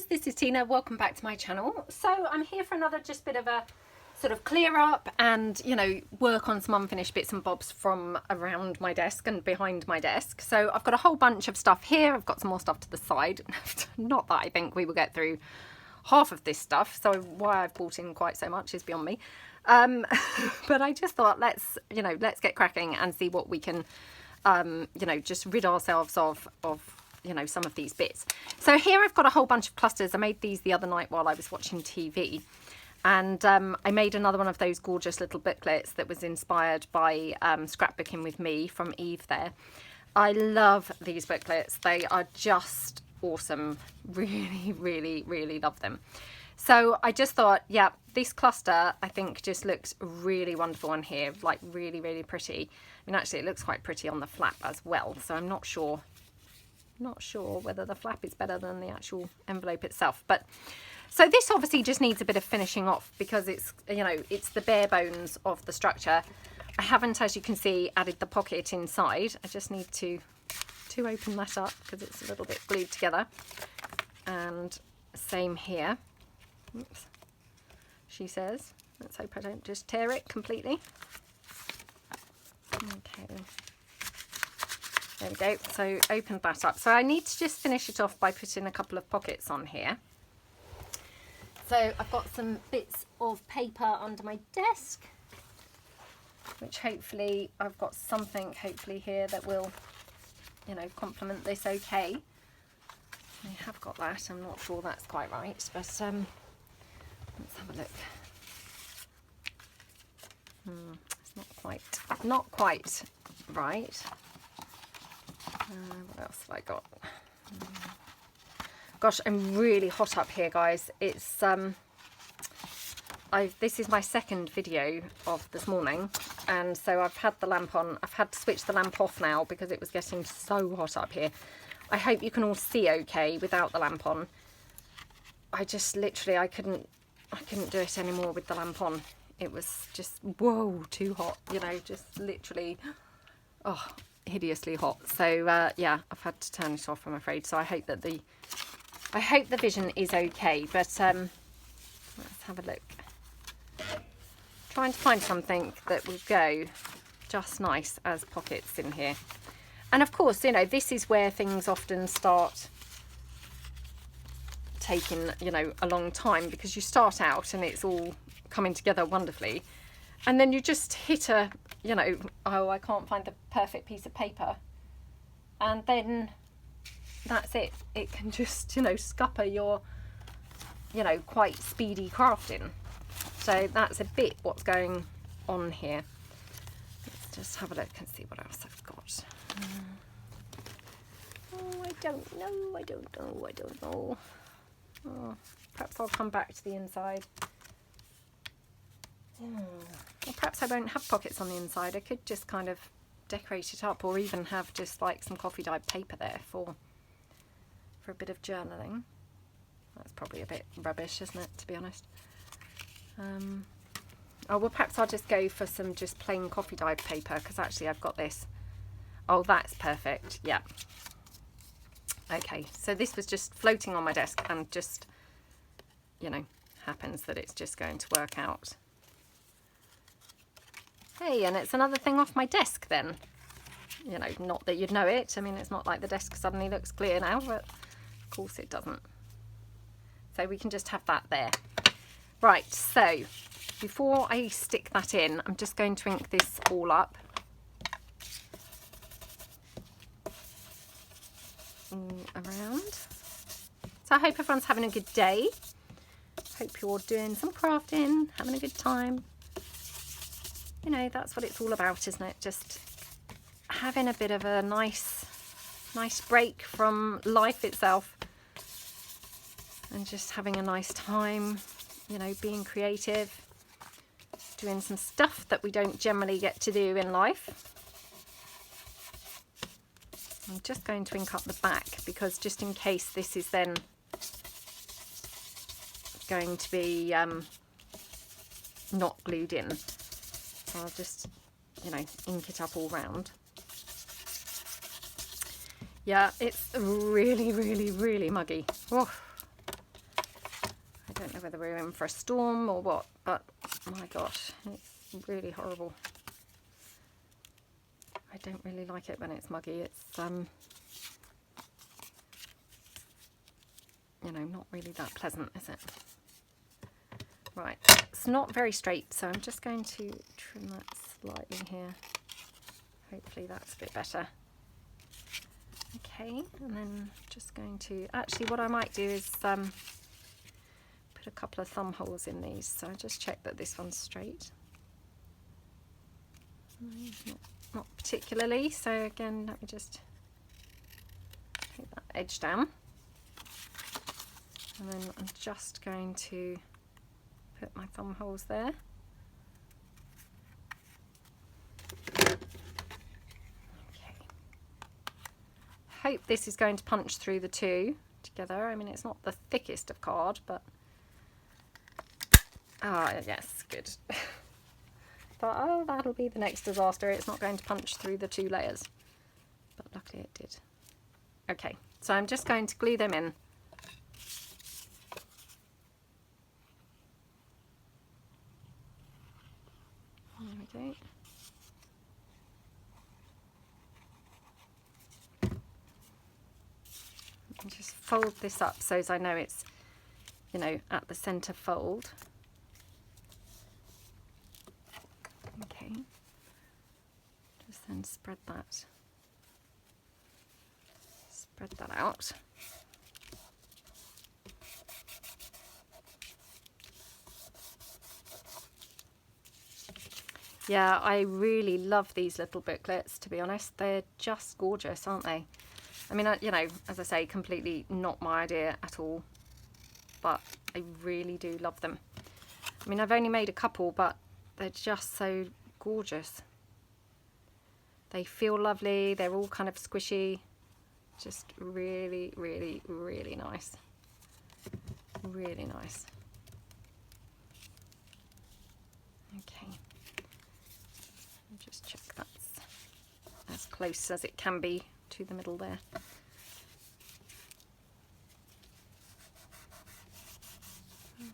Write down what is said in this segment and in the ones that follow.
this is Tina. Welcome back to my channel. So I'm here for another just bit of a sort of clear up and, you know, work on some unfinished bits and bobs from around my desk and behind my desk. So I've got a whole bunch of stuff here. I've got some more stuff to the side. Not that I think we will get through half of this stuff, so why I've bought in quite so much is beyond me. But I just thought let's get cracking and see what we can just rid ourselves of some of these bits. So here I've got a whole bunch of clusters. I made these the other night while I was watching TV, and I made another one of those gorgeous little booklets that was inspired by Scrapbooking with Me from Eve there. I love these booklets. They are just awesome. Really love them. So I just thought, yeah, this cluster I think just looks really wonderful on here, like really pretty. I mean, actually it looks quite pretty on the flap as well, so I'm not sure whether the flap is better than the actual envelope itself. But so this obviously just needs a bit of finishing off because it's, it's the bare bones of the structure. I haven't, as you can see, added the pocket inside. I just need to open that up because it's a little bit glued together. And same here. Oops. She says, let's hope I don't just tear it completely. Okay. There we go. So open that up. So I need to just finish it off by putting a couple of pockets on here. So I've got some bits of paper under my desk, which hopefully I've got something here that will, complement this okay. I have got that. I'm not sure that's quite right, but let's have a look. It's not quite right. What else have I got? Gosh, I'm really hot up here, guys. It's this is my second video of this morning, and so I've had the lamp on. I've had to switch the lamp off now because it was getting so hot up here. I hope you can all see okay without the lamp on. I just literally I couldn't do it anymore with the lamp on. It was just, whoa, too hot, just literally, oh, hideously hot. So yeah, I've had to turn it off, I'm afraid. So I hope that the vision is okay. But let's have a look. Trying to find something that will go just nice as pockets in here. And of course, this is where things often start taking, a long time, because you start out and it's all coming together wonderfully. And then you just hit a, oh, I can't find the perfect piece of paper. And then that's it. It can just, scupper your, quite speedy crafting. So that's a bit what's going on here. Let's just have a look and see what else I've got. Oh, I don't know. Oh, perhaps I'll come back to the inside. Or perhaps I won't have pockets on the inside. I could just kind of decorate it up, or even have just like some coffee dyed paper there for a bit of journaling. That's probably a bit rubbish, isn't it, to be honest? Oh, well, perhaps I'll just go for some just plain coffee dyed paper, because actually I've got this. Oh, that's perfect. Yeah. Okay, so this was just floating on my desk and just, happens that it's just going to work out. Hey, and it's another thing off my desk then. Not that you'd know it. I mean, it's not like the desk suddenly looks clear now, but of course it doesn't. So we can just have that there. Right, so before I stick that in, I'm just going to ink this all up. Around. So I hope everyone's having a good day. Hope you're doing some crafting, having a good time. That's what it's all about, isn't it? Just having a bit of a nice break from life itself, and just having a nice time, being creative, doing some stuff that we don't generally get to do in life. I'm just going to ink up the back, because just in case this is then going to be not glued in, so I'll just ink it up all round. Yeah, it's really muggy. Oh, I don't know whether we're in for a storm or what, but my gosh, it's really horrible. I don't really like it when it's muggy. It's, you know, not really that pleasant, is it? Right, it's not very straight, so I'm just going to trim that slightly here. Hopefully that's a bit better. Okay, and then just going to, actually what I might do is put a couple of thumb holes in these, so just check that this one's straight. Not particularly, so again, let me just take that edge down. And then I'm just going to put my thumb holes there. Okay. Hope this is going to punch through the two together. I mean, it's not the thickest of card, but yes, good. Thought, oh, that'll be the next disaster. It's not going to punch through the two layers, but luckily it did. Okay, so I'm just going to glue them in. There we go. And just fold this up so as I know it's, you know, at the center fold. Okay. Just then spread that out. Yeah, I really love these little booklets, to be honest. They're just gorgeous, aren't they? I mean, you know, as I say, completely not my idea at all, but I really do love them. I mean, I've only made a couple, but they're just so gorgeous. They feel lovely. They're all kind of squishy. Just really, really, really nice. Really nice. Okay. Just check that's as close as it can be to the middle there.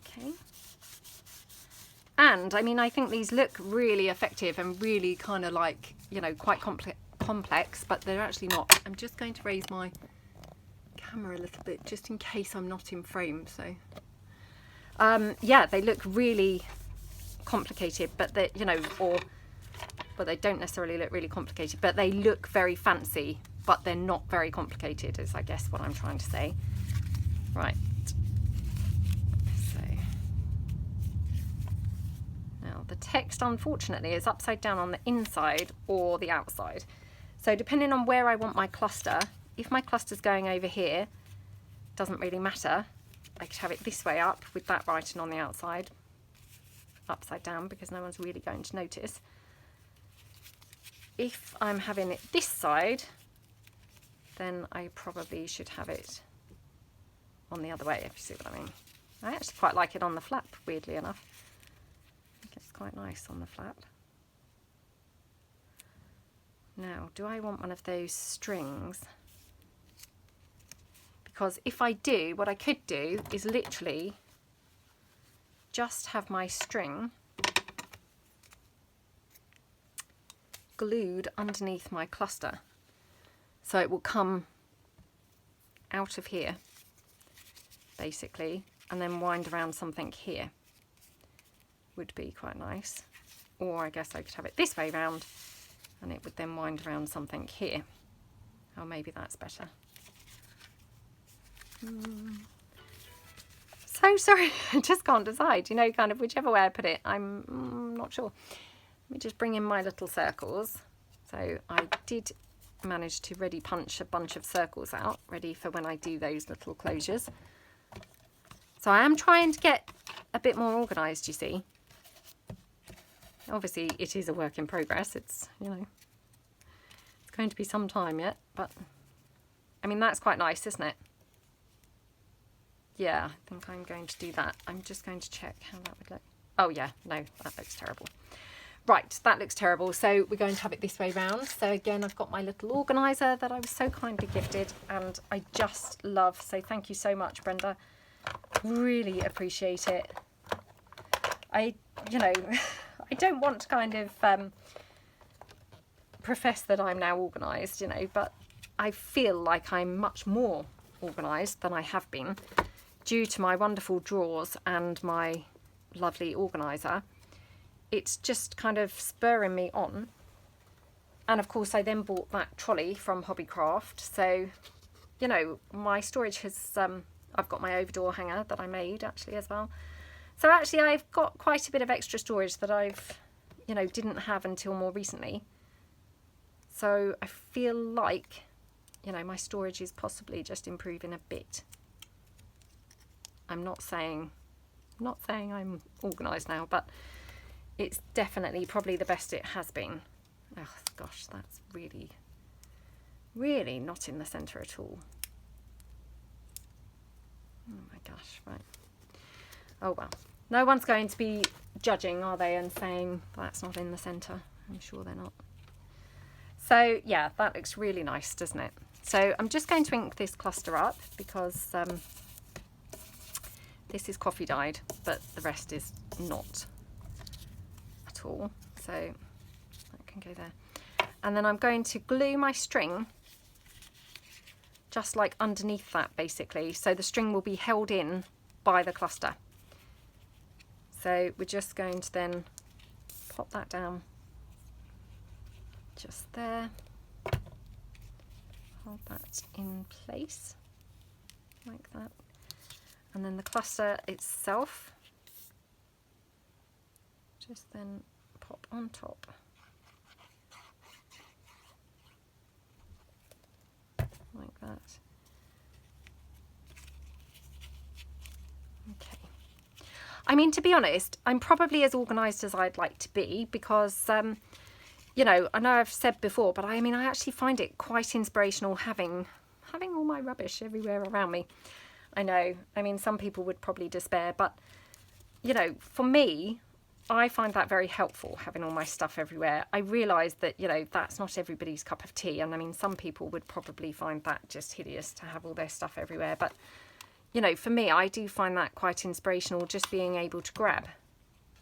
Okay. And I mean, I think these look really effective and really kind of like, you know, quite complex, but they're actually not. I'm just going to raise my camera a little bit just in case I'm not in frame. So yeah, they look really complicated, but they, you know, but they don't necessarily look really complicated, but they look very fancy, but they're not very complicated, is I guess what I'm trying to say. Right. So now the text, unfortunately, is upside down on the inside or the outside. So depending on where I want my cluster, if my cluster's going over here, doesn't really matter. I could have it this way up with that writing on the outside, upside down, because no one's really going to notice. If I'm having it this side, then I probably should have it on the other way, if you see what I mean. I actually quite like it on the flap, weirdly enough. I think it's quite nice on the flap. Now, do I want one of those strings? Because if I do, what I could do is literally just have my string glued underneath my cluster, so it will come out of here basically and then wind around something here. Would be quite nice. Or I guess I could have it this way round and it would then wind around something here. Oh, maybe that's better. So sorry, I just can't decide, you know, kind of whichever way I put it, I'm not sure. Let me just bring in my little circles. So I did manage to ready punch a bunch of circles out, ready for when I do those little closures. So I am trying to get a bit more organised, you see. Obviously it is a work in progress, it's, you know, it's going to be some time yet, but I mean, that's quite nice, isn't it? Yeah, I think I'm going to do that. I'm just going to check how that would look. Oh yeah, no, that looks terrible. Right, that looks terrible. So we're going to have it this way round. So again, I've got my little organiser that I was so kindly gifted and I just love. So thank you so much, Brenda. Really appreciate it. You know, I don't want to kind of profess that I'm now organised, you know, but I feel like I'm much more organised than I have been due to my wonderful drawers and my lovely organiser. It's just kind of spurring me on. And of course I then bought that trolley from Hobbycraft, so you know, my storage has I've got my overdoor hanger that I made actually as well. So actually I've got quite a bit of extra storage that I've, you know, didn't have until more recently. So I feel like, you know, my storage is possibly just improving a bit. I'm not saying I'm organised now, but it's definitely probably the best it has been. Oh gosh, that's really, really not in the centre at all. Oh my gosh, right. Oh well. No one's going to be judging, are they, and saying that's not in the centre. I'm sure they're not. So yeah, that looks really nice, doesn't it? So I'm just going to ink this cluster up because this is coffee dyed, but the rest is not at all. So that can go there. And then I'm going to glue my string just like underneath that basically. So the string will be held in by the cluster. So we're just going to then pop that down just there. Hold that in place like that. And then the cluster itself, just then pop on top. Like that. Okay. I mean, to be honest, I'm probably as organised as I'd like to be because, you know, I know I've said before, but I mean, I actually find it quite inspirational having all my rubbish everywhere around me. I know, I mean, some people would probably despair, but, you know, for me, I find that very helpful, having all my stuff everywhere. I realise that, you know, that's not everybody's cup of tea. And I mean, some people would probably find that just hideous to have all their stuff everywhere. But, you know, for me, I do find that quite inspirational, just being able to grab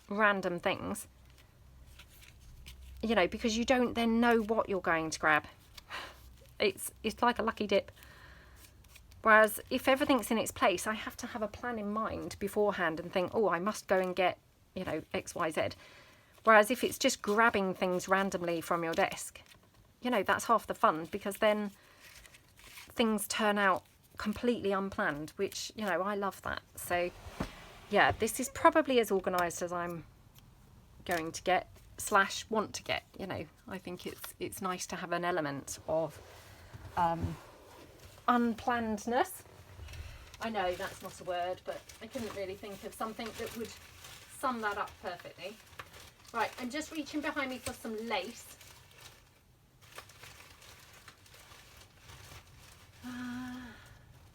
random things, you know, because you don't then know what you're going to grab. It's like a lucky dip. Whereas if everything's in its place, I have to have a plan in mind beforehand and think, oh, I must go and get, you know, X, Y, Z. Whereas if it's just grabbing things randomly from your desk, you know, that's half the fun, because then things turn out completely unplanned, which, you know, I love that. So yeah, this is probably as organised as I'm going to get / want to get. You know, I think it's nice to have an element of unplannedness. I know that's not a word, but I couldn't really think of something that would sum that up perfectly. Right, I'm just reaching behind me for some lace.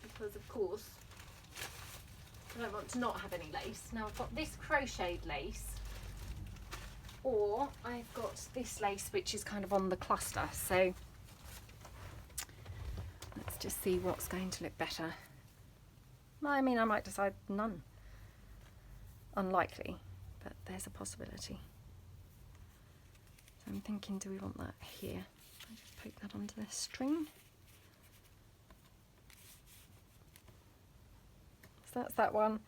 Because of course I don't want to not have any lace. Now I've got this crocheted lace, or I've got this lace which is kind of on the cluster. So let's just see what's going to look better. I mean, I might decide none. Unlikely, but there's a possibility. So I'm thinking, do we want that here? I just poke that onto the string. So that's that one.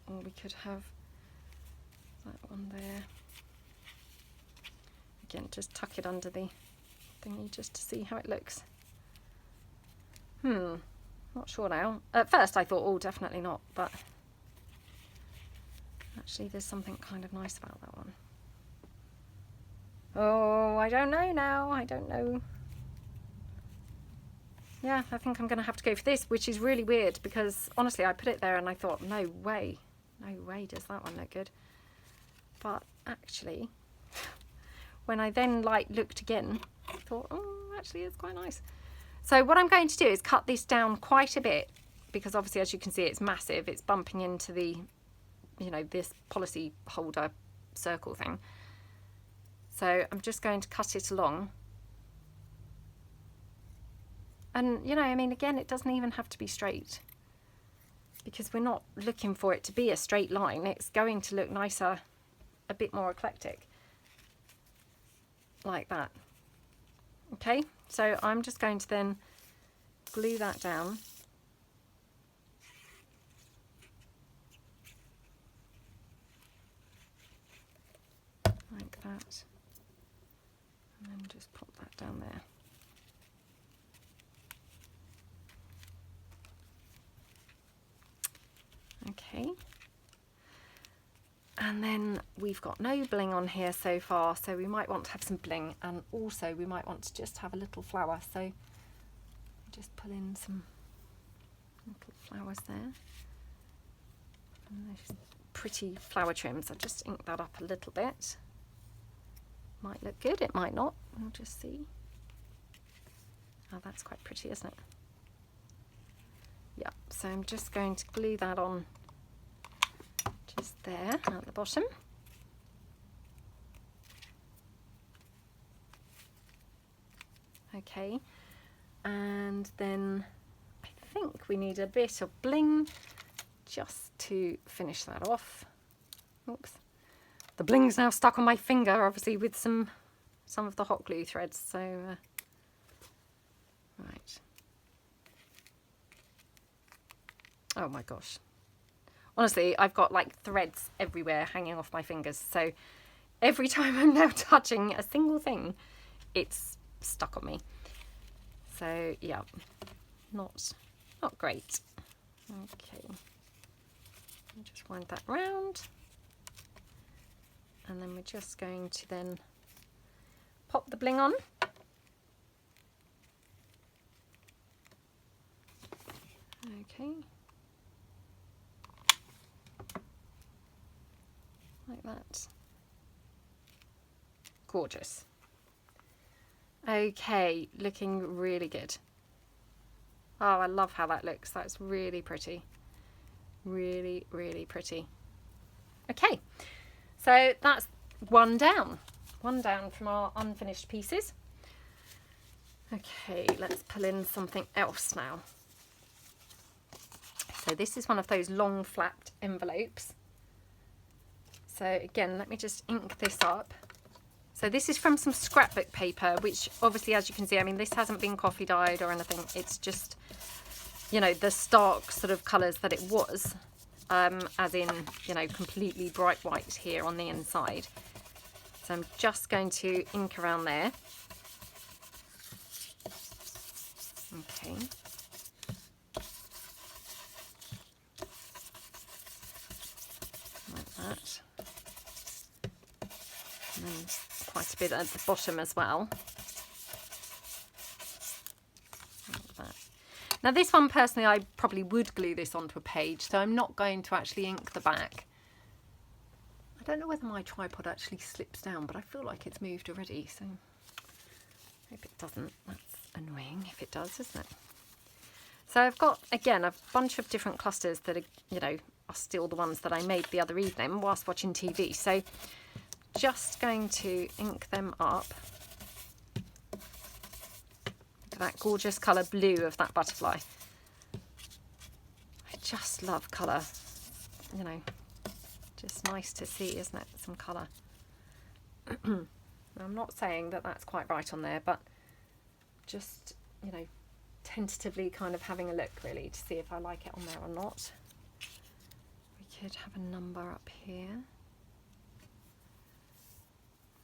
Or we could have that one there. Again, just tuck it under the thingy just to see how it looks. Not sure now. At first I thought, oh, definitely not, but actually there's something kind of nice about that one. Oh, I don't know now. I don't know. Yeah, I think I'm going to have to go for this, which is really weird because honestly I put it there and I thought, no way does that one look good. But actually, when I then like looked again, I thought, oh, actually it's quite nice. So what I'm going to do is cut this down quite a bit, because obviously, as you can see, it's massive. It's bumping into the, you know, this policy holder circle thing. So I'm just going to cut it along. And, you know, I mean, again, it doesn't even have to be straight. because we're not looking for it to be a straight line. It's going to look nicer, a bit more eclectic, like that. Okay, so I'm just going to then glue that down. Like that. And then just pop that down there. Okay, and then we've got no bling on here so far, so we might want to have some bling, and also we might want to just have a little flower, so just pull in some little flowers there, and those pretty flower trims. I'll just ink that up a little bit. Might look good, it might not, we'll just see. Oh, that's quite pretty, isn't it? Yeah, so I'm just going to glue that on just there at the bottom. Okay, and then I think we need a bit of bling just to finish that off. Oops. The bling's now stuck on my finger, obviously with some of the hot glue threads, so right. Oh my gosh. Honestly, I've got like threads everywhere hanging off my fingers. So every time I'm now touching a single thing, it's stuck on me. So yeah, not great. Okay. I'll just wind that round. And then we're just going to then pop the bling on. Okay. Like that. Gorgeous. Okay, looking really good. Oh, I love how that looks. That's really pretty. Really, really pretty. Okay, so that's one down from our unfinished pieces. Okay, let's pull in something else now. So this is one of those long flapped envelopes. So again, let me just ink this up. So this is from some scrapbook paper, which obviously, as you can see, I mean, this hasn't been coffee dyed or anything. It's just, you know, the stark sort of colours that it was, as in, you know, completely bright white here on the inside. So I'm just going to ink around there. Okay. Like that. And then quite a bit at the bottom as well. Like that. Now this one personally, I probably would glue this onto a page, so I'm not going to actually ink the back. I don't know whether my tripod actually slips down, but I feel like it's moved already, so hope it doesn't. That's annoying if it does, isn't it? So I've got, again, a bunch of different clusters that are, you know, are still the ones that I made the other evening whilst watching TV. So just going to ink them up. Look at that gorgeous colour blue of that butterfly. I just love colour, you know, just nice to see, isn't it? Some colour. I'm not saying that that's quite right on there, but just, you know, tentatively kind of having a look really to see if I like it on there or not. We could have a number up here.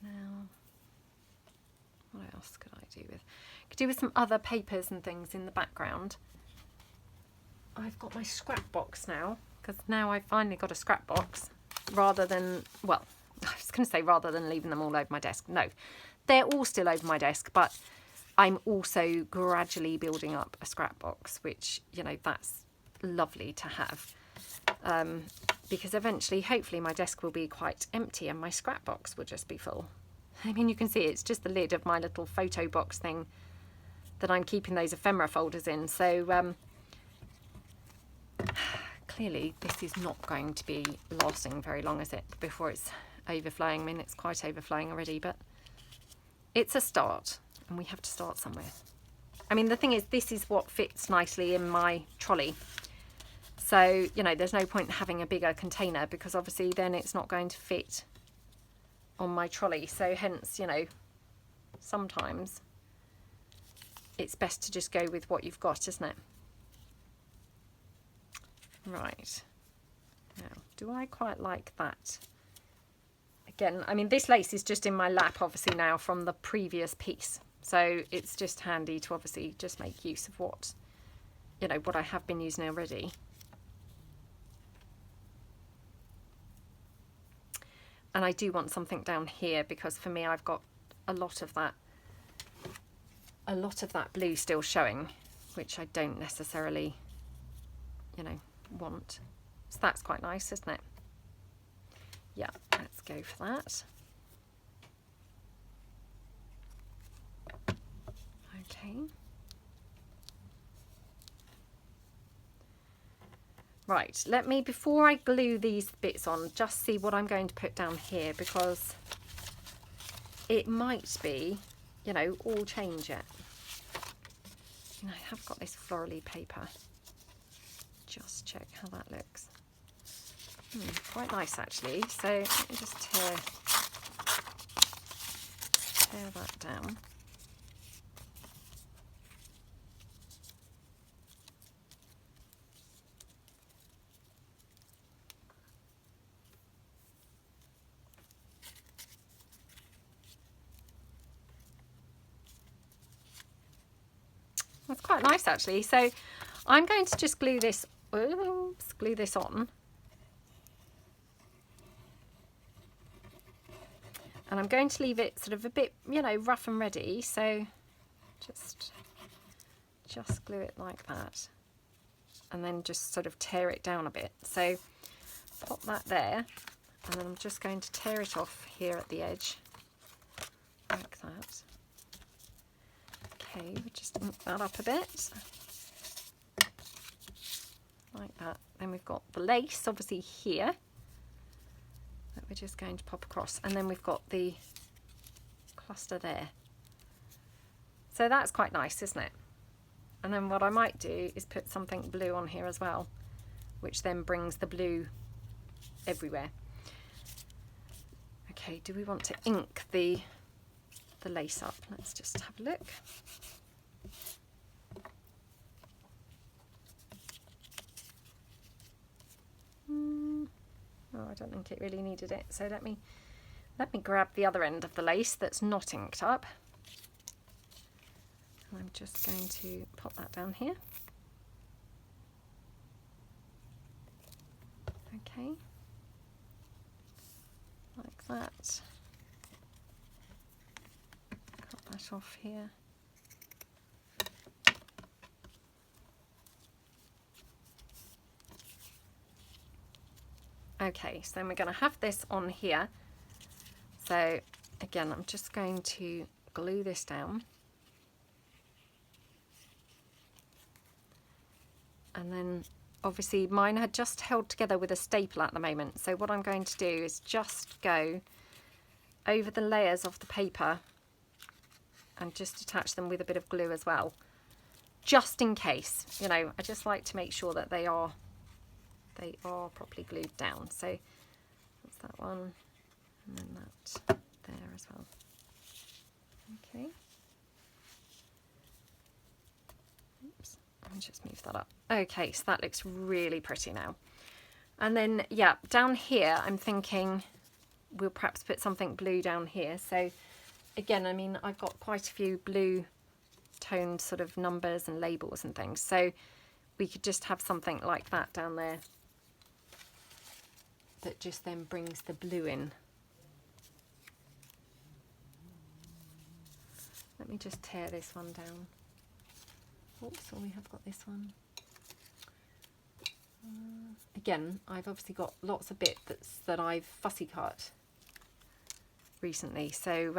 Now, what else could I do with? Could do with some other papers and things in the background. I've got my scrap box now, because now I've finally got a scrap box rather than, well, I was going to say rather than leaving them all over my desk. No, they're all still over my desk, but I'm also gradually building up a scrap box, which, you know, that's lovely to have. Because eventually, hopefully, my desk will be quite empty and my scrap box will just be full. I mean, you can see it's just the lid of my little photo box thing that I'm keeping those ephemera folders in. So clearly, this is not going to be lasting very long, is it, before it's overflowing? I mean, it's quite overflowing already, but it's a start, and we have to start somewhere. I mean, the thing is, this is what fits nicely in my trolley. So So, you know, there's no point in having a bigger container because obviously then it's not going to fit on my trolley. So hence, you know, sometimes it's best to just go with what you've got, isn't it? Right. Now, do I quite like that? Again, I mean, this lace is just in my lap, obviously, now from the previous piece. So it's just handy to obviously just make use of what, you know, what I have been using already. And I do want something down here because for me, I've got a lot of that blue still showing, which I don't necessarily, you know, want. So that's quite nice, isn't it? Yeah, let's go for that. Okay. Right, let me, before I glue these bits on, just see what I'm going to put down here, because it might be, you know, all change it. And I have got this florally paper. Just check how that looks. Quite nice actually. So let me just tear that down. That's quite nice actually. So I'm going to just glue this on. And I'm going to leave it sort of a bit, you know, rough and ready. So just glue it like that. And then just sort of tear it down a bit. So pop that there. And then I'm just going to tear it off here at the edge. Like that. Okay, we'll just ink that up a bit. Like that. Then we've got the lace, obviously, here. That we're just going to pop across. And then we've got the cluster there. So that's quite nice, isn't it? And then what I might do is put something blue on here as well, which then brings the blue everywhere. Okay, do we want to ink the lace up? Let's just have a look. Oh, I don't think it really needed it. So let me grab the other end of the lace that's not inked up. And I'm just going to pop that down here. Okay. Like that. Cut that off here. Okay, so then we're going to have this on here. So again, I'm just going to glue this down. And then obviously mine had just held together with a staple at the moment. So what I'm going to do is just go over the layers of the paper and just attach them with a bit of glue as well. Just in case, you know, I just like to make sure that they are properly glued down. So that's that one, and then that there as well. Okay. Oops, I'll just move that up. Okay, so that looks really pretty now. And then, yeah, down here, I'm thinking we'll perhaps put something blue down here. So again, I mean, I've got quite a few blue toned sort of numbers and labels and things. So we could just have something like that down there that just then brings the blue in. Let me just tear this one down. Oops, so we have got this one. Again, I've obviously got lots of bits that I've fussy cut recently. So,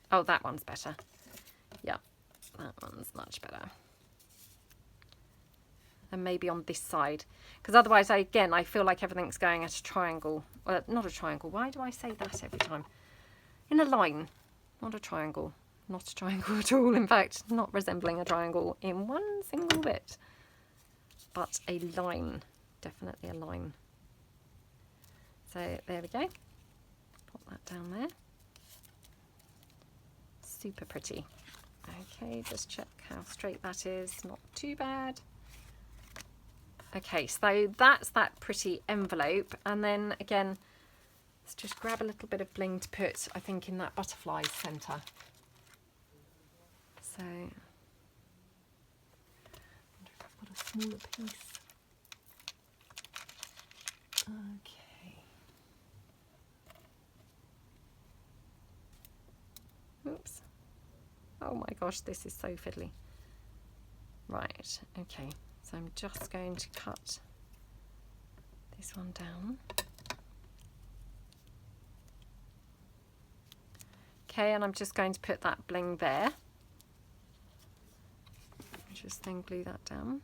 oh, that one's better. Yeah, that one's much better. And maybe on this side, because otherwise I feel like everything's going at a triangle. Well, not a triangle. Why do I say that every time? In a line, not a triangle. Not a triangle at all. In fact, not resembling a triangle in one single bit. but a line, definitely a line. So there we go, pop that down there. Super pretty. Okay, just check how straight that is, not too bad. Okay, so that's that pretty envelope, and then again, let's just grab a little bit of bling to put, I think, in that butterfly centre. So, I wonder if I've got a smaller piece. Okay. Oops. Oh my gosh, this is so fiddly. Right, okay. So I'm just going to cut this one down. Okay, and I'm just going to put that bling there. Just then glue that down.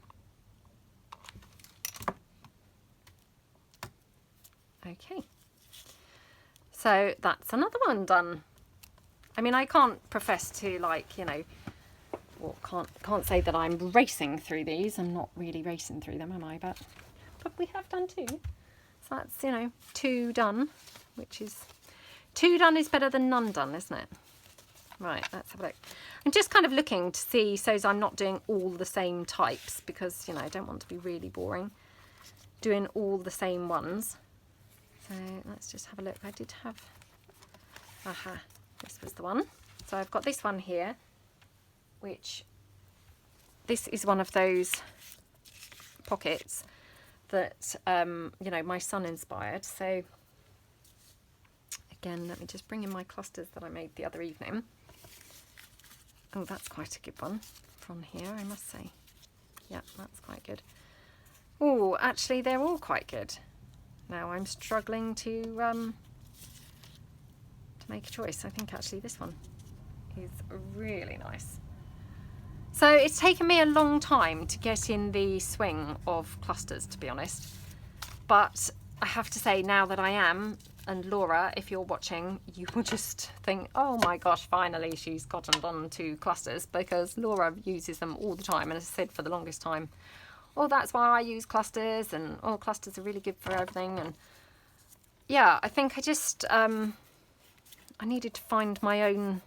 Okay. So that's another one done. I mean, I can't profess to, like, you know, well, can't say that I'm racing through these. I'm not really racing through them, am I? But we have done 2. So that's, you know, 2 done, which is 2 done is better than none done, isn't it? Right, let's have a look. I'm just kind of looking to see so as I'm not doing all the same types, because, you know, I don't want to be really boring doing all the same ones. So let's just have a look. I did have, aha, this was the one. So I've got this one here, which this is one of those pockets that, you know, my son inspired. So again, let me just bring in my clusters that I made the other evening. Oh, that's quite a good one from here, I must say. Yeah, that's quite good. Oh, actually, they're all quite good. Now I'm struggling to make a choice. I think actually this one is really nice. So it's taken me a long time to get in the swing of clusters, to be honest. But I have to say, now that I am, and Laura, if you're watching, you will just think, oh my gosh, finally she's gotten on to clusters, because Laura uses them all the time, and as I said for the longest time, oh, that's why I use clusters, and oh, clusters are really good for everything. And yeah, I think I just I needed to find my own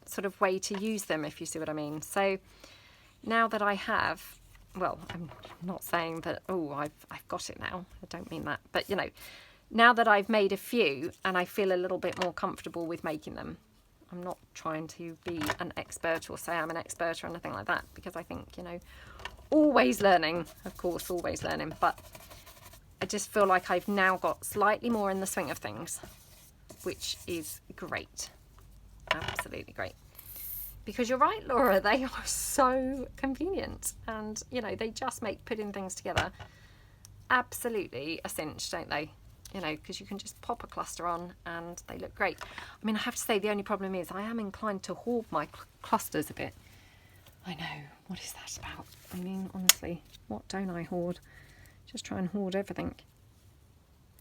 sort of way to use them, if you see what I mean. So now that I have, well, I'm not saying that, oh, I've got it now, I don't mean that, but you know, now that I've made a few and I feel a little bit more comfortable with making them, I'm not trying to be an expert or say I'm an expert or anything like that, because I think, you know, always learning, of course, always learning, but I just feel like I've now got slightly more in the swing of things, which is great, absolutely great. Because you're right, Laura, they are so convenient, and you know, they just make putting things together absolutely a cinch, don't they? You know, because you can just pop a cluster on and they look great. I mean, I have to say the only problem is I am inclined to hoard my clusters a bit. I know, what is that about? I mean, honestly, what don't I hoard? Just try and hoard everything.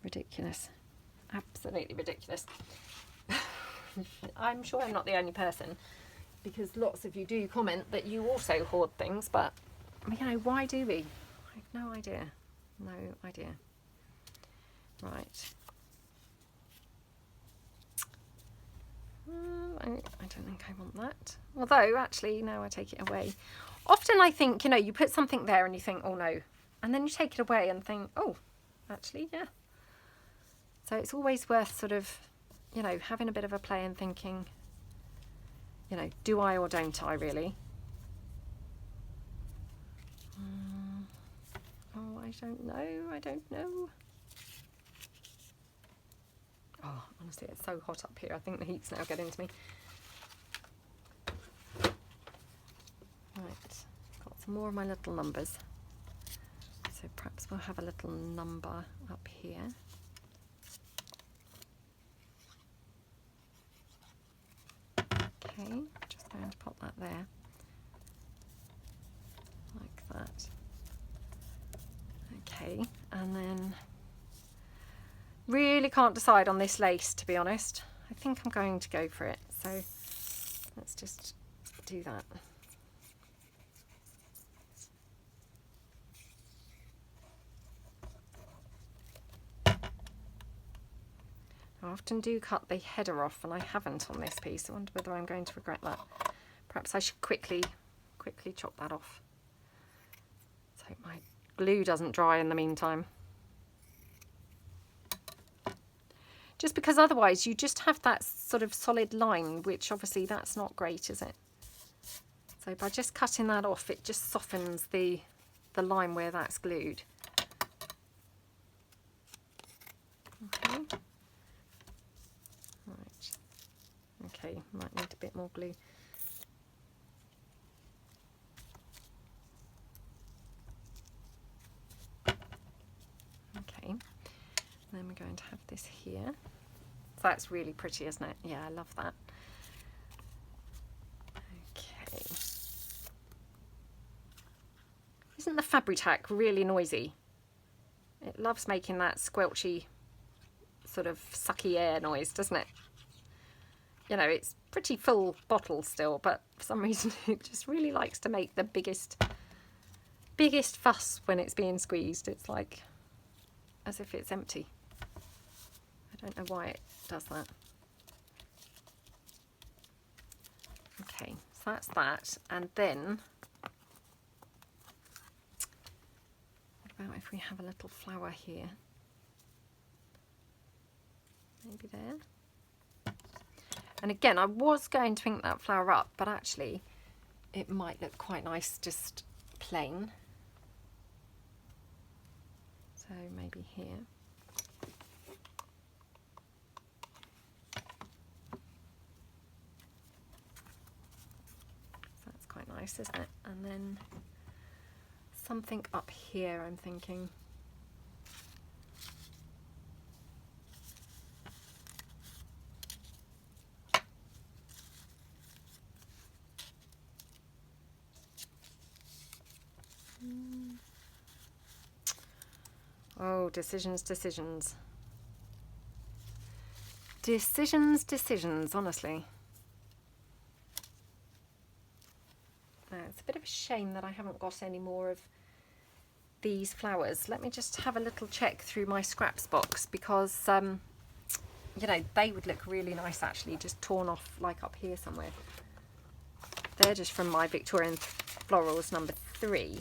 Ridiculous, absolutely ridiculous. I'm sure I'm not the only person, because lots of you do comment that you also hoard things, but you know, why do we? I have no idea. No idea. Right. I don't think I want that. Although, actually, no, I take it away. Often I think, you know, you put something there and you think, oh no. And then you take it away and think, oh, actually, yeah. So it's always worth sort of, you know, having a bit of a play and thinking, you know, do I or don't I really? Oh, I don't know. Oh, honestly, it's so hot up here. I think the heat's now getting to me. Right, got some more of my little numbers. So perhaps we'll have a little number up here. Okay, just going to pop that there. Like that. Okay, and then really can't decide on this lace, to be honest. I think I'm going to go for it, so let's just do that. often do cut the header off, and I haven't on this piece. I wonder whether I'm going to regret that. Perhaps I should quickly chop that off, so my glue doesn't dry in the meantime. Just because otherwise you just have that sort of solid line, which obviously that's not great, is it? So by just cutting that off, it just softens the line where that's glued. Okay. Right. Okay, might need a bit more glue. Okay. Then we're going to have this here. So that's really pretty, isn't it? Yeah, I love that. Okay. Isn't the Fabri-Tac really noisy? It loves making that squelchy, sort of sucky air noise, doesn't it? You know, it's pretty full bottle still, but for some reason it just really likes to make the biggest fuss when it's being squeezed. It's like as if it's empty. I don't know why it does that. Okay, so that's that. And then, what about if we have a little flower here? Maybe there. And again, I was going to ink that flower up, but actually it might look quite nice just plain. So maybe here. Quite nice, isn't it? And then something up here, I'm thinking. Oh, decisions, honestly. It's a bit of a shame that I haven't got any more of these flowers. Let me just have a little check through my scraps box, because you know, they would look really nice actually, just torn off like up here somewhere. They're just from my Victorian Florals number 3.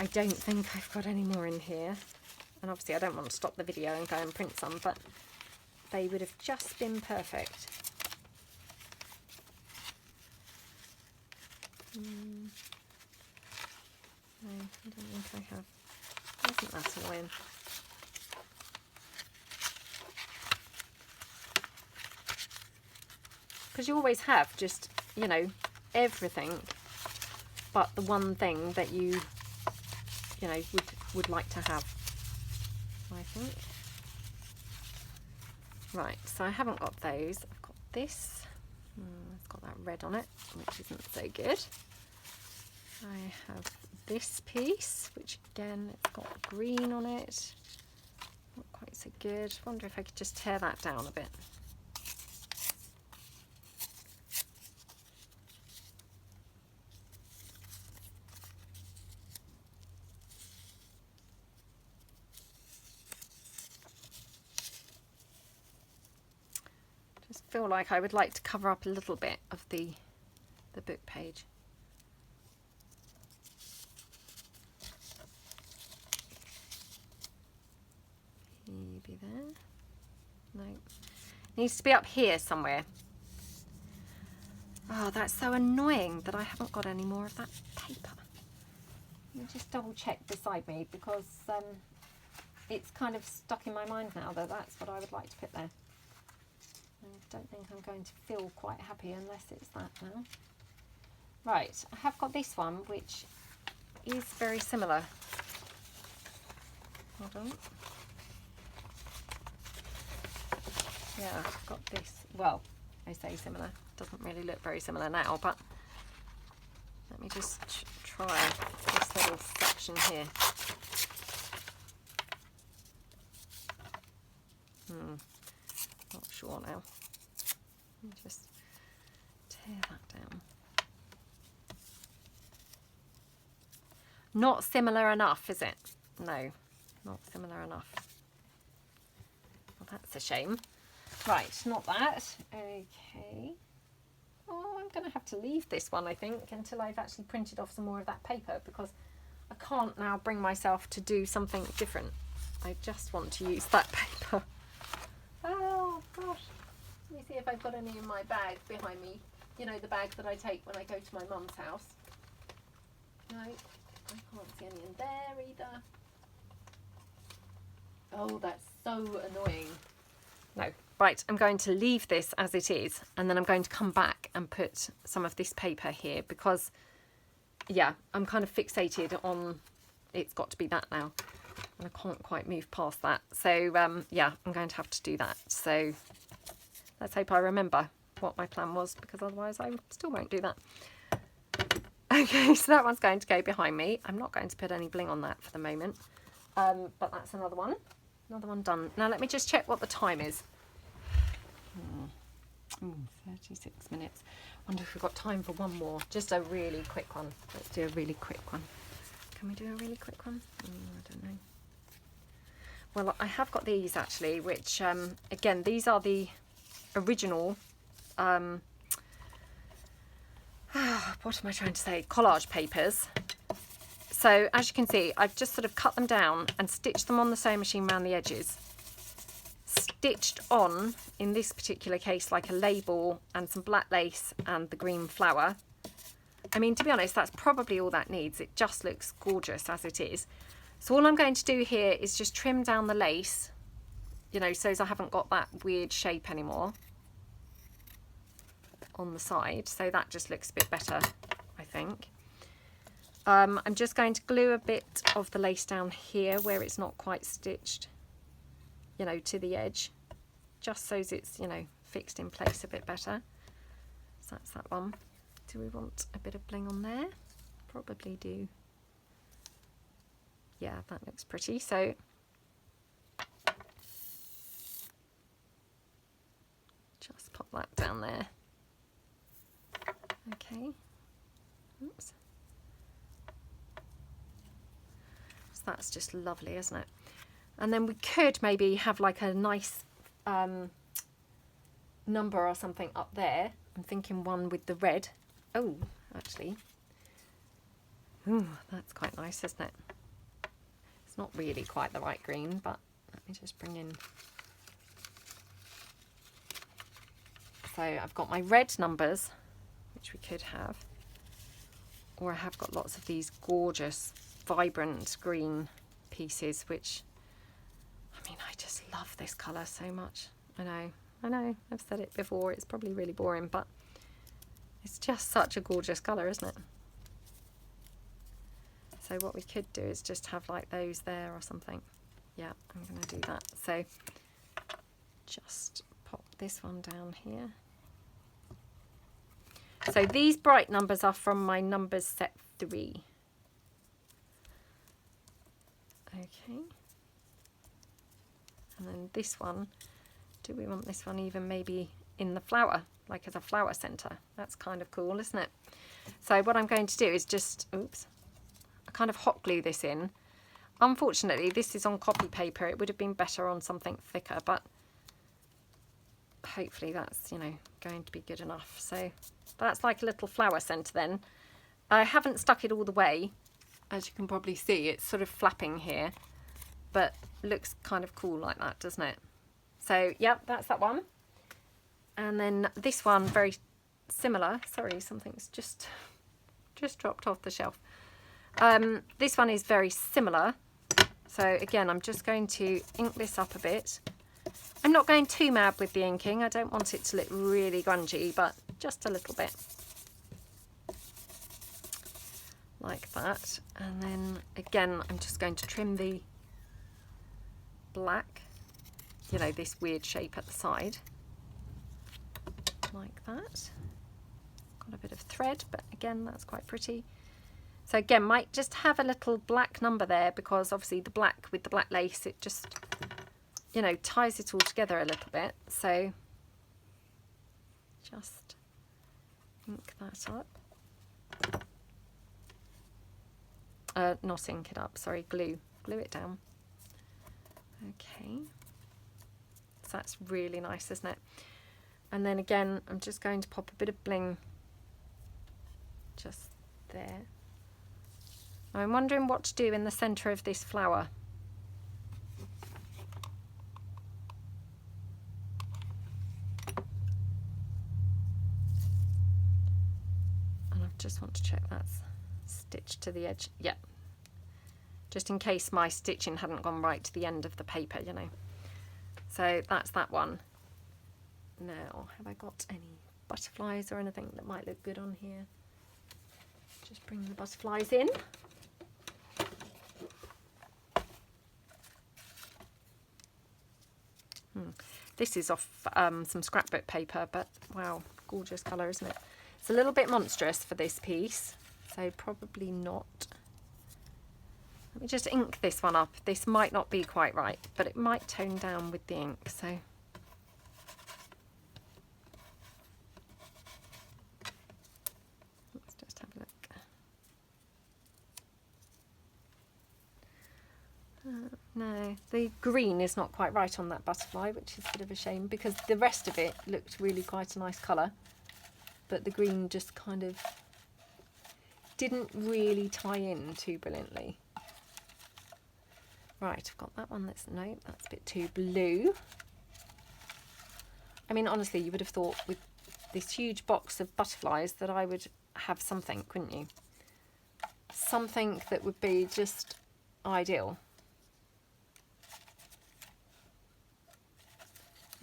I don't think I've got any more in here, and obviously I don't want to stop the video and go and print some, but they would have just been perfect. No, I don't think I have. Isn't that annoying? Because you always have just, you know, everything but the one thing that you know, would like to have, I think. Right, so I haven't got those. I've got this. It's got that red on it, which isn't so good. I have this piece, which again, it's got green on it. Not quite so good. Wonder if I could just tear that down a bit. Just feel like I would like to cover up a little bit of the book page. Maybe there. No. Needs to be up here somewhere. Oh, that's so annoying that I haven't got any more of that paper. Let me just double check beside me, because it's kind of stuck in my mind now that that's what I would like to put there. I don't think I'm going to feel quite happy unless it's that now. Right, I have got this one, which is very similar. Hold on. Yeah, I've got this. Well, I say similar. Doesn't really look very similar now, but let me just try this little section here. Not sure now. Let me just tear that down. Not similar enough, is it? No, not similar enough. Well, that's a shame. Right, not that. Okay. Oh, I'm going to have to leave this one, I think, until I've actually printed off some more of that paper, because I can't now bring myself to do something different. I just want to use that paper. Oh, gosh. Let me see if I've got any in my bag behind me. You know, the bag that I take when I go to my mum's house. No, I can't see any in there either. Oh, that's so annoying. No. Right, I'm going to leave this as it is, and then I'm going to come back and put some of this paper here because, yeah, I'm kind of fixated on it's got to be that now, and I can't quite move past that. So, yeah, I'm going to have to do that. So let's hope I remember what my plan was, because otherwise I still won't do that. Okay, so that one's going to go behind me. I'm not going to put any bling on that for the moment, but that's another one done. Now let me just check what the time is. 36 minutes. Wonder if we've got time for one more. Just a really quick one. Let's do a really quick one. Can we do a really quick one? I don't know. Well, I have got these actually, which again, these are the original what am I trying to say? Collage papers. So as you can see, I've just sort of cut them down and stitched them on the sewing machine around the edges. Stitched on, in this particular case, like a label and some black lace and the green flower. I mean, to be honest, that's probably all that needs. It just looks gorgeous as it is. So all I'm going to do here is just trim down the lace, you know, so as I haven't got that weird shape anymore on the side. So that just looks a bit better, I think. I'm just going to glue a bit of the lace down here where it's not quite stitched, you know, to the edge, just so it's, you know, fixed in place a bit better. So that's that one. Do we want a bit of bling on there? Probably do. Yeah, that looks pretty. So just pop that down there. Okay. Oops. So that's just lovely, isn't it? And then we could maybe have like a nice number or something up there. I'm thinking one with the red. Oh, actually. Ooh, that's quite nice, isn't it? It's not really quite the right green, but let me just bring in. So I've got my red numbers, which we could have. Or I have got lots of these gorgeous, vibrant green pieces, which, I mean, I just love this colour so much. I know, I've said it before, it's probably really boring, but it's just such a gorgeous colour, isn't it? So what we could do is just have like those there or something. Yeah, I'm going to do that. So just pop this one down here. So these bright numbers are from my numbers set 3. Okay. And then this one, do we want this one even maybe in the flower, like as a flower centre? That's kind of cool, isn't it? So what I'm going to do is just, oops, kind of hot glue this in. Unfortunately, this is on copy paper. It would have been better on something thicker, but hopefully that's, you know, going to be good enough. So that's like a little flower centre then. I haven't stuck it all the way. As you can probably see, it's sort of flapping here, but looks kind of cool like that, doesn't it? So, yeah, that's that one. And then this one, very similar. Sorry, something's just dropped off the shelf. This one is very similar. So again, I'm just going to ink this up a bit. I'm not going too mad with the inking. I don't want it to look really grungy, but just a little bit. Like that. And then again, I'm just going to trim the black, you know, this weird shape at the side. Like that. Got a bit of thread, but again, that's quite pretty. So again, might just have a little black number there because obviously the black with the black lace, it just, you know, ties it all together a little bit. So just ink that up. Not ink it up, sorry, glue it down. Okay. That's really nice, isn't it? And then again, I'm just going to pop a bit of bling just there. I'm wondering what to do in the centre of this flower. And I just want to check that's stitched to the edge. Yeah. Just in case my stitching hadn't gone right to the end of the paper, you know. So that's that one. Now, have I got any butterflies or anything that might look good on here? Just bring the butterflies in. This is off some scrapbook paper, but wow, gorgeous colour, isn't it? It's a little bit monstrous for this piece, so probably not. Let me just ink this one up. This might not be quite right, but it might tone down with the ink, so. Let's just have a look. No, the green is not quite right on that butterfly, which is a bit of a shame because the rest of it looked really quite a nice colour, but the green just kind of didn't really tie in too brilliantly. Right, I've got that one that's, no, that's a bit too blue. I mean, honestly, you would have thought with this huge box of butterflies that I would have something, wouldn't you? Something that would be just ideal.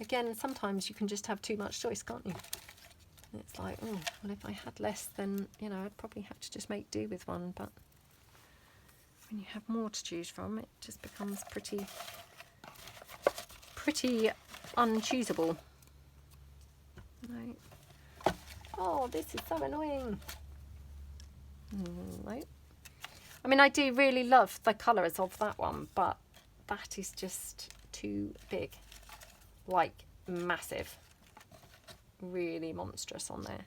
Again, sometimes you can just have too much choice, can't you? And it's like, oh, well, if I had less, then, you know, I'd probably have to just make do with one. But when you have more to choose from, it just becomes pretty unchoosable. Right. Oh, this is so annoying. No. I mean, I do really love the colours of that one, but that is just too big. Like massive, really monstrous on there.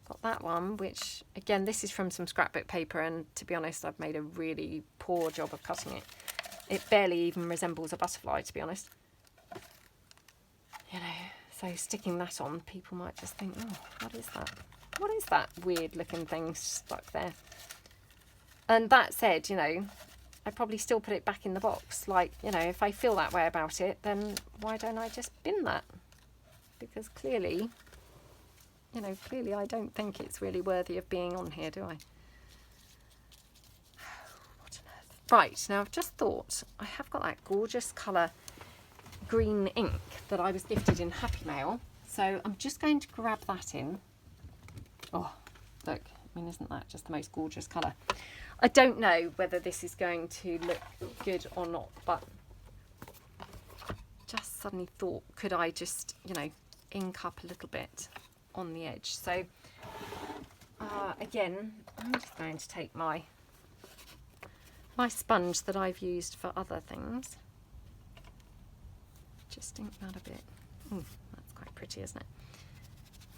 Got that one, which again, this is from some scrapbook paper, and to be honest, I've made a really poor job of cutting it. It barely even resembles a butterfly, to be honest. You know, so sticking that on, people might just think, oh, what is that? What is that weird looking thing stuck there? And that said, you know, I probably still put it back in the box. Like, you know, if I feel that way about it, then why don't I just bin that? Because clearly, you know, clearly I don't think it's really worthy of being on here, do I? What on earth? Right, now I've just thought, I have got that gorgeous colour green ink that I was gifted in Happy Mail. So I'm just going to grab that in. Oh, look, I mean, isn't that just the most gorgeous colour? I don't know whether this is going to look good or not, but just suddenly thought, could I just, you know, ink up a little bit on the edge? So again, I'm just going to take my sponge that I've used for other things. Just ink that a bit. Ooh, that's quite pretty, isn't it?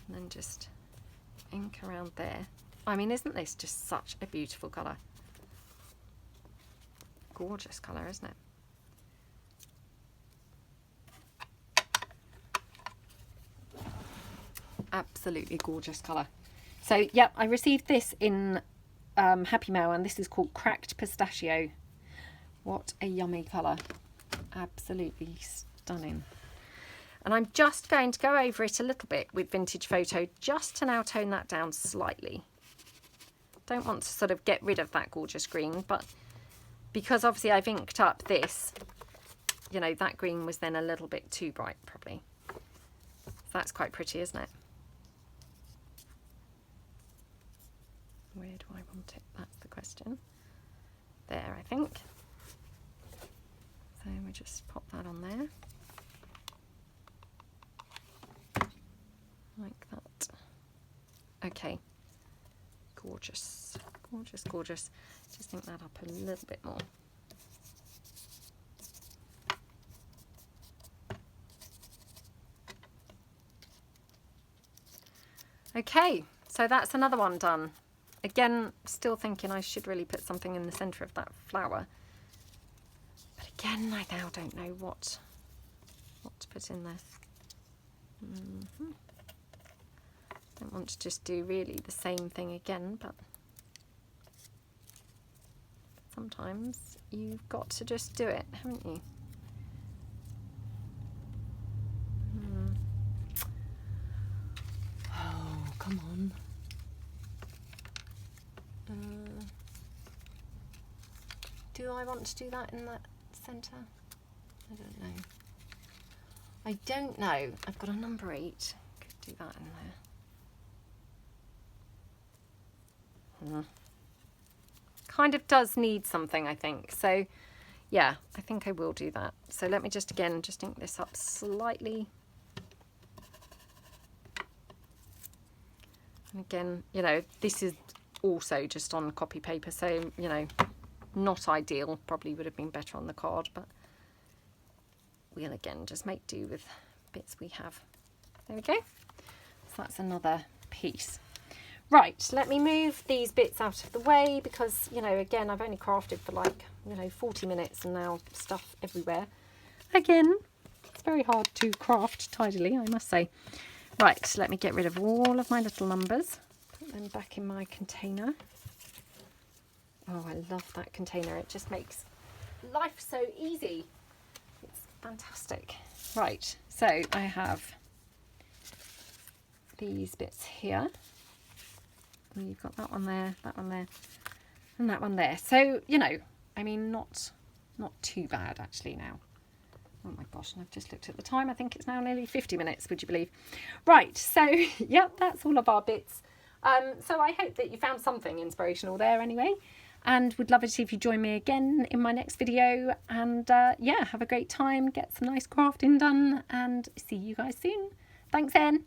And then just ink around there. I mean, isn't this just such a beautiful colour? Gorgeous colour, isn't it? Absolutely gorgeous colour. So, yep, I received this in Happy Mail, and this is called Cracked Pistachio. What a yummy colour. Absolutely stunning. And I'm just going to go over it a little bit with Vintage Photo, just to now tone that down slightly. Don't want to sort of get rid of that gorgeous green, but because obviously I've inked up this, you know, that green was then a little bit too bright probably. That's quite pretty, isn't it? Where do I want it? That's the question. There, I think. So we just pop that on there. Like that. Okay. Gorgeous, gorgeous, gorgeous. Just ink that up a little bit more. Okay, so that's another one done. Again, still thinking I should really put something in the centre of that flower. But again, I now don't know what to put in this. Don't want to just do really the same thing again, but sometimes you've got to just do it, haven't you? Oh, come on. Do I want to do that in that centre? I don't know. I don't know. I've got a number 8. Could do that in there. Kind of does need something, I think. So, yeah, I think I will do that. So let me just, again, just ink this up slightly. And again, you know, this is also just on copy paper. So, you know, not ideal. Probably would have been better on the card, but we'll again just make do with bits we have. There we go. So that's another piece. Right, let me move these bits out of the way because, you know, again, I've only crafted for like, you know, 40 minutes and now stuff everywhere. Again, it's very hard to craft tidily, I must say. Right, let me get rid of all of my little numbers. Put them back in my container. Oh, I love that container. It just makes life so easy. It's fantastic. Right, so I have these bits here. And you've got that one there, and that one there. So, you know, I mean, not too bad actually now. Oh my gosh, and I've just looked at the time. I think it's now nearly 50 minutes, would you believe? Right, so, yep, that's all of our bits. So I hope that you found something inspirational there anyway. And would love it if you join me again in my next video. And yeah, have a great time, get some nice crafting done, and see you guys soon. Thanks, Anne.